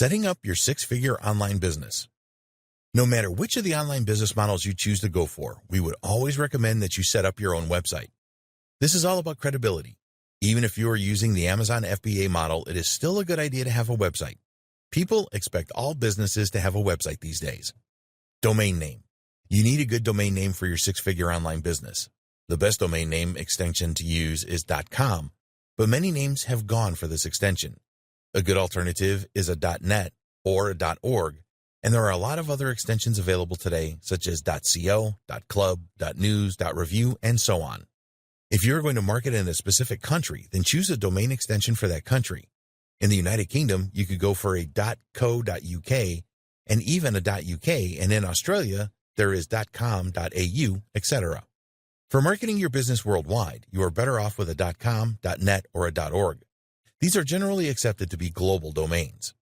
Setting up your six-figure online business. No matter which of the online business models you choose to go for, we would always recommend that you set up your own website. This is all about credibility. Even if you are using the Amazon FBA model, it is still a good idea to have a website. People expect all businesses to have a website these days. Domain name. You need a good domain name for your six-figure online business. The best domain name extension to use is .com, but many names have gone for this extension. A good alternative is a .net or a .org, and there are a lot of other extensions available today, such as .co, .club, .news, .review, and so on. If you're going to market in a specific country, then choose a domain extension for that country. In the United Kingdom, you could go for a .co.uk and even a .uk, and in Australia, there is .com.au, etc. For marketing your business worldwide, you are better off with a .com, .net, or a .org. These are generally accepted to be global domains.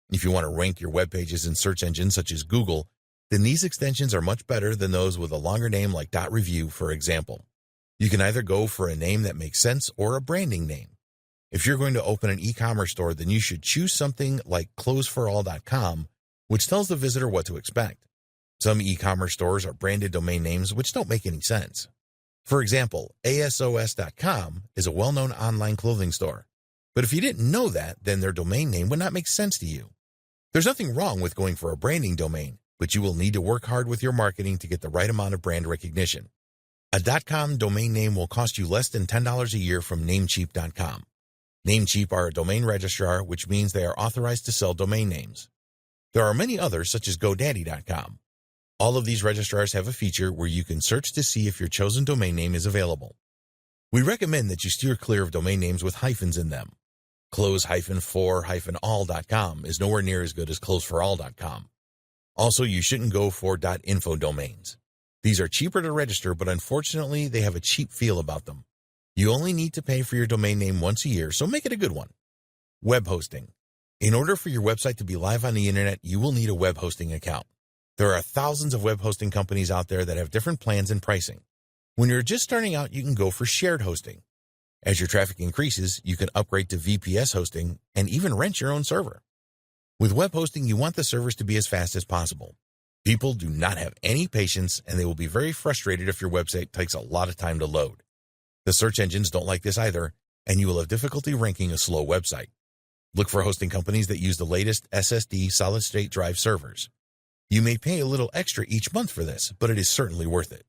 If you want to rank your web pages in search engines such as Google, then these extensions are much better than those with a longer name like .review, for example. You can either go for a name that makes sense or a branding name. If you're going to open an e-commerce store, then you should choose something like closeforall.com, which tells the visitor what to expect. Some e-commerce stores are branded domain names which don't make any sense. For example, ASOS.com is a well-known online clothing store. But if you didn't know that, then their domain name would not make sense to you. There's nothing wrong with going for a branding domain, but you will need to work hard with your marketing to get the right amount of brand recognition. A .com domain name will cost you less than $10 a year from Namecheap.com. Namecheap are a domain registrar, which means they are authorized to sell domain names. There are many others, such as GoDaddy.com. All of these registrars have a feature where you can search to see if your chosen domain name is available. We recommend that you steer clear of domain names with hyphens in them. Close-for-all.com is nowhere near as good as closeforall.com. Also, you shouldn't go for .info domains. These are cheaper to register, but unfortunately, they have a cheap feel about them. You only need to pay for your domain name once a year, so make it a good one. Web hosting. In order for your website to be live on the internet, you will need a web hosting account. There are thousands of web hosting companies out there that have different plans and pricing. When you're just starting out, you can go for shared hosting. As your traffic increases, you can upgrade to VPS hosting and even rent your own server. With web hosting, you want the servers to be as fast as possible. People do not have any patience, and they will be very frustrated if your website takes a lot of time to load. The search engines don't like this either, and you will have difficulty ranking a slow website. Look for hosting companies that use the latest SSD solid-state drive servers. You may pay a little extra each month for this, but it is certainly worth it.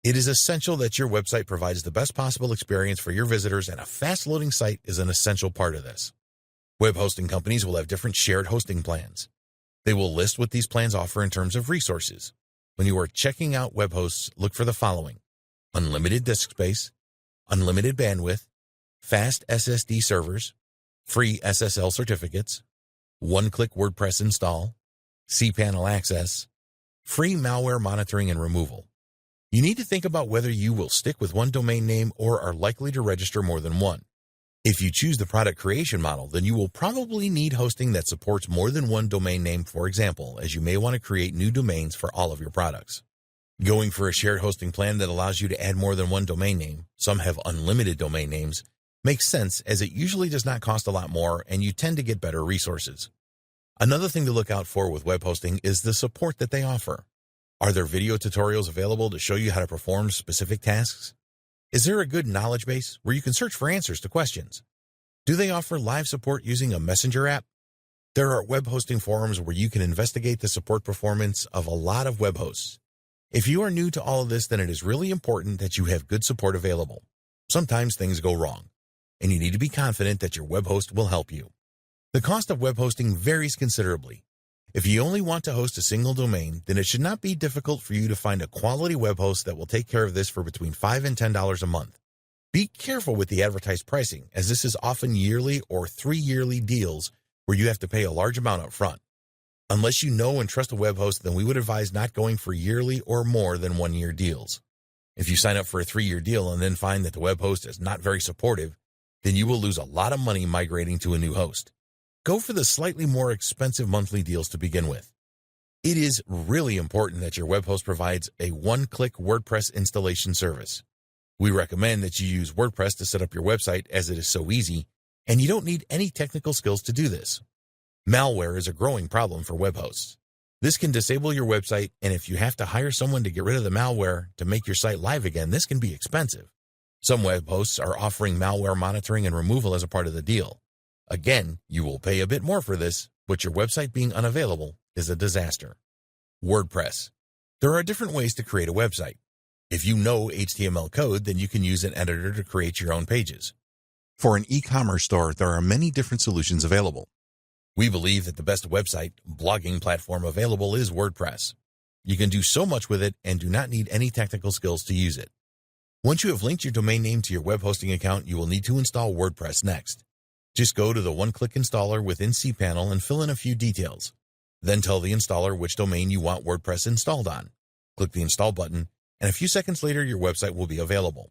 It is essential that your website provides the best possible experience for your visitors, and a fast-loading site is an essential part of this. Web hosting companies will have different shared hosting plans. They will list what these plans offer in terms of resources. When you are checking out web hosts, look for the following: unlimited disk space, unlimited bandwidth, fast SSD servers, free SSL certificates, one-click WordPress install, cPanel access, free malware monitoring and removal. You need to think about whether you will stick with one domain name or are likely to register more than one. If you choose the product creation model, then you will probably need hosting that supports more than one domain name, for example, as you may want to create new domains for all of your products. Going for a shared hosting plan that allows you to add more than one domain name, some have unlimited domain names, makes sense as it usually does not cost a lot more and you tend to get better resources. Another thing to look out for with web hosting is the support that they offer. Are there video tutorials available to show you how to perform specific tasks? Is there a good knowledge base where you can search for answers to questions? Do they offer live support using a messenger app? There are web hosting forums where you can investigate the support performance of a lot of web hosts. If you are new to all of this, then it is really important that you have good support available. Sometimes things go wrong, and you need to be confident that your web host will help you. The cost of web hosting varies considerably. If you only want to host a single domain, then it should not be difficult for you to find a quality web host that will take care of this for between $5 and $10 a month. Be careful with the advertised pricing, as this is often yearly or 3-yearly deals where you have to pay a large amount up front. Unless you know and trust a web host, then we would advise not going for yearly or more than 1-year deals. If you sign up for a 3-year deal and then find that the web host is not very supportive, then you will lose a lot of money migrating to a new host. Go for the slightly more expensive monthly deals to begin with. It is really important that your web host provides a one-click WordPress installation service. We recommend that you use WordPress to set up your website as it is so easy, and you don't need any technical skills to do this. Malware is a growing problem for web hosts. This can disable your website, and if you have to hire someone to get rid of the malware to make your site live again, this can be expensive. Some web hosts are offering malware monitoring and removal as a part of the deal. Again, you will pay a bit more for this, but your website being unavailable is a disaster. WordPress. There are different ways to create a website. If you know HTML code, then you can use an editor to create your own pages. For an e-commerce store, there are many different solutions available. We believe that the best website blogging platform available is WordPress. You can do so much with it and do not need any technical skills to use it. Once you have linked your domain name to your web hosting account, you will need to install WordPress next. Just go to the one-click installer within cPanel and fill in a few details. Then tell the installer which domain you want WordPress installed on. Click the install button, and a few seconds later your website will be available.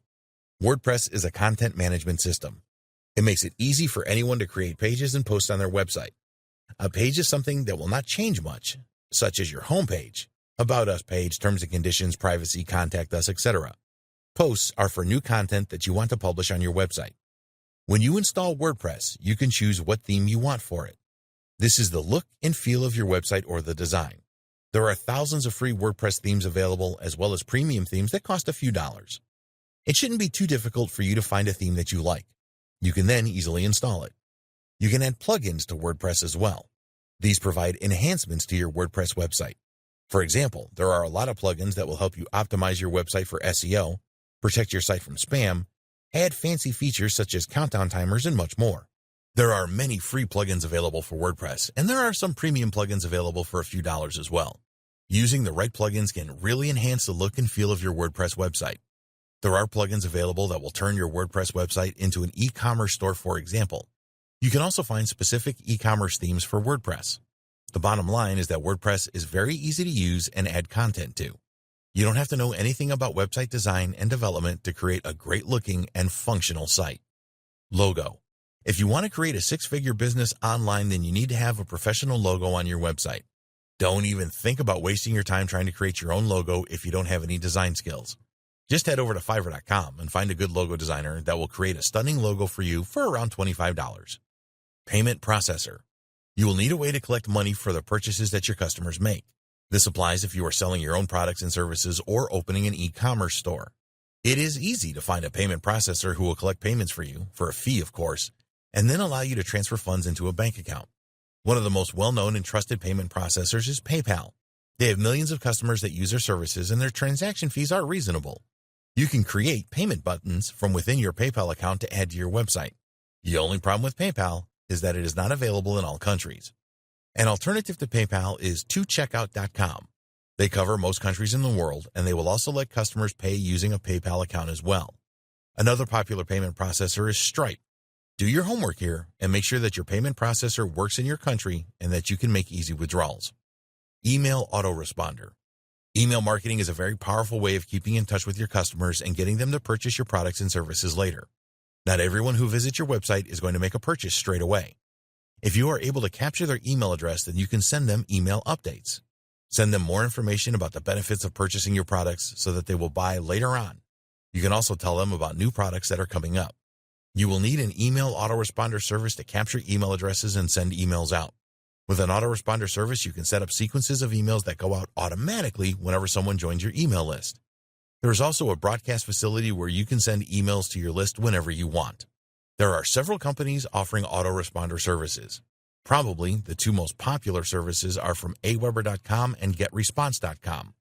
WordPress is a content management system. It makes it easy for anyone to create pages and post on their website. A page is something that will not change much, such as your homepage, About Us page, terms and conditions, privacy, contact us, etc. Posts are for new content that you want to publish on your website. When you install WordPress, you can choose what theme you want for it. This is the look and feel of your website or the design. There are thousands of free WordPress themes available, as well as premium themes that cost a few dollars. It shouldn't be too difficult for you to find a theme that you like. You can then easily install it. You can add plugins to WordPress as well. These provide enhancements to your WordPress website. For example, there are a lot of plugins that will help you optimize your website for SEO, protect your site from spam, add fancy features such as countdown timers, and much more. There are many free plugins available for WordPress, and there are some premium plugins available for a few dollars as well. Using the right plugins can really enhance the look and feel of your WordPress website. There are plugins available that will turn your WordPress website into an e-commerce store, for example. You can also find specific e-commerce themes for WordPress. The bottom line is that WordPress is very easy to use and add content to. You don't have to know anything about website design and development to create a great-looking and functional site. Logo. If you want to create a six-figure business online, then you need to have a professional logo on your website. Don't even think about wasting your time trying to create your own logo if you don't have any design skills. Just head over to Fiverr.com and find a good logo designer that will create a stunning logo for you for around $25. Payment processor. You will need a way to collect money for the purchases that your customers make. This applies if you are selling your own products and services or opening an e-commerce store. It is easy to find a payment processor who will collect payments for you, for a fee of course, and then allow you to transfer funds into a bank account. One of the most well-known and trusted payment processors is PayPal. They have millions of customers that use their services, and their transaction fees are reasonable. You can create payment buttons from within your PayPal account to add to your website. The only problem with PayPal is that it is not available in all countries. An alternative to PayPal is tocheckout.com. They cover most countries in the world, and they will also let customers pay using a PayPal account as well. Another popular payment processor is Stripe. Do your homework here and make sure that your payment processor works in your country and that you can make easy withdrawals. Email autoresponder. Email marketing is a very powerful way of keeping in touch with your customers and getting them to purchase your products and services later. Not everyone who visits your website is going to make a purchase straight away. If you are able to capture their email address, then you can send them email updates. Send them more information about the benefits of purchasing your products so that they will buy later on. You can also tell them about new products that are coming up. You will need an email autoresponder service to capture email addresses and send emails out. With an autoresponder service, you can set up sequences of emails that go out automatically whenever someone joins your email list. There is also a broadcast facility where you can send emails to your list whenever you want. There are several companies offering autoresponder services. Probably the two most popular services are from aweber.com and getresponse.com.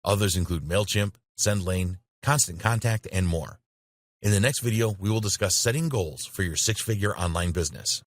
Others include MailChimp, SendLane, Constant Contact, and more. In the next video, we will discuss setting goals for your six-figure online business.